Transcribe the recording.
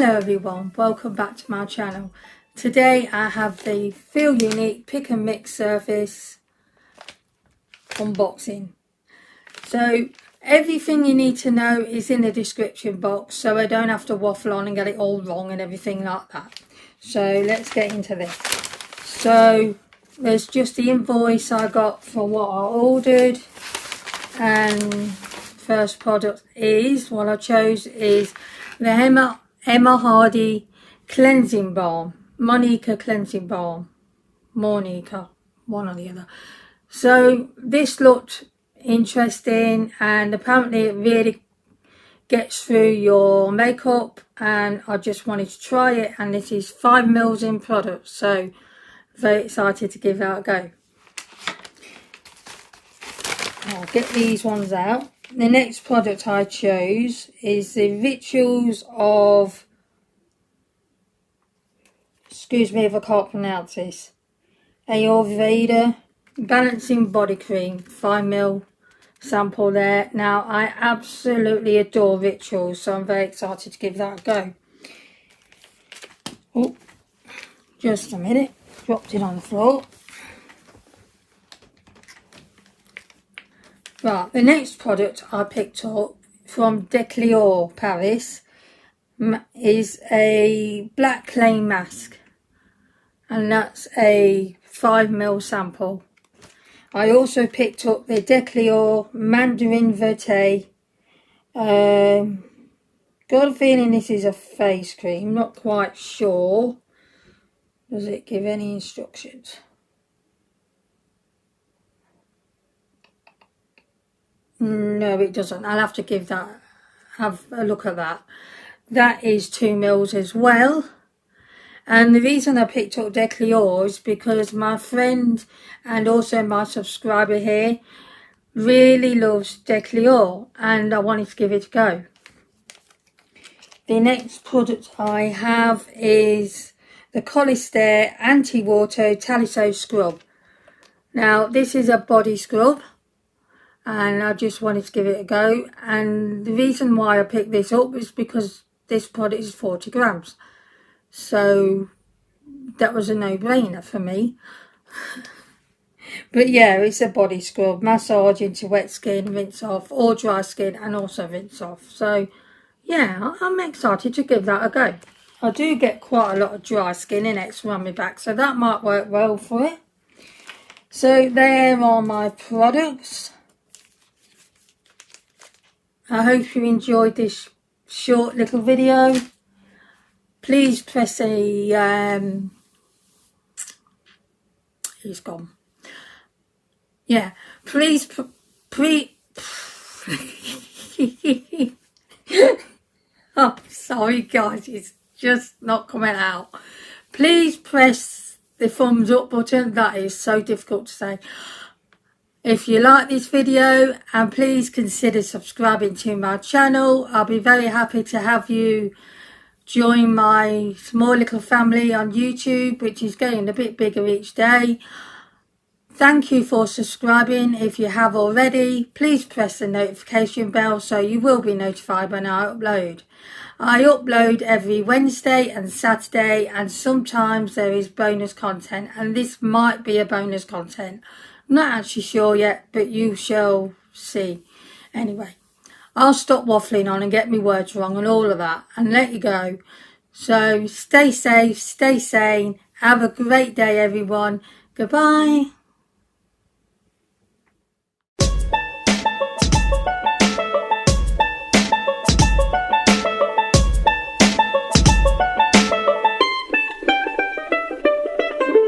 Hello everyone, welcome back to my channel. Today I have the Feelunique pick and mix surface unboxing. So everything you need to know is in the description box, so I don't have to waffle on and get it all wrong and everything like that. So let's get into this. So there's just the invoice I got for what I ordered, and first product is, what I chose is the Emma Hardy cleansing balm, Monica cleansing balm, Monica, one or the other. So this looked interesting, and apparently it really gets through your makeup, and I just wanted to try it, and this is 5 mils in product, so very excited to give that a go. I'll get these ones out. The next product I chose is the Rituals of, excuse me if I can't pronounce this, Ayurveda Balancing Body Cream, 5 ml sample there. Now I absolutely adore Rituals, so I'm very excited to give that a go. Oh, just a minute, dropped it on the floor. Right, the next product I picked up from Declior Paris is a black clay mask, and that's a 5 ml sample. I also picked up the Declior Mandarin Verte. Got a feeling this is a face cream, not quite sure. Does it give any instructions? No, it doesn't. I'll have to have a look at that. That is 2 mils as well. And the reason I picked up Declior is because my friend and also my subscriber here really loves Declior, and I wanted to give it a go. The next product I have is the Colister Anti-Water Taliso Scrub. Now this is a body scrub, and I just wanted to give it a go, and the reason why I picked this up is because this product is 40 grams, so that was a no-brainer for me. But yeah, it's a body scrub, massage into wet skin, rinse off, or dry skin, and also rinse off. So yeah, I'm excited to give that a go. I do get quite a lot of dry skin and eczema on my back, so that might work well for it. So there are my products. I hope you enjoyed this short little video. Please press a he's gone. Yeah, please oh, sorry guys, it's just not coming out. Please press the thumbs up button. That is so difficult to say. If you like this video, and please consider subscribing to my channel. I'll be very happy to have you join my small little family on YouTube, which is getting a bit bigger each day. Thank you for subscribing. If you have already, please press the notification bell so you will be notified when I upload. I upload every Wednesday and Saturday, and sometimes there is bonus content, and this might be a bonus content. I'm not actually sure yet, but you shall see. Anyway, I'll stop waffling on and get my words wrong and all of that and let you go. So stay safe, stay sane. Have a great day, everyone. Goodbye.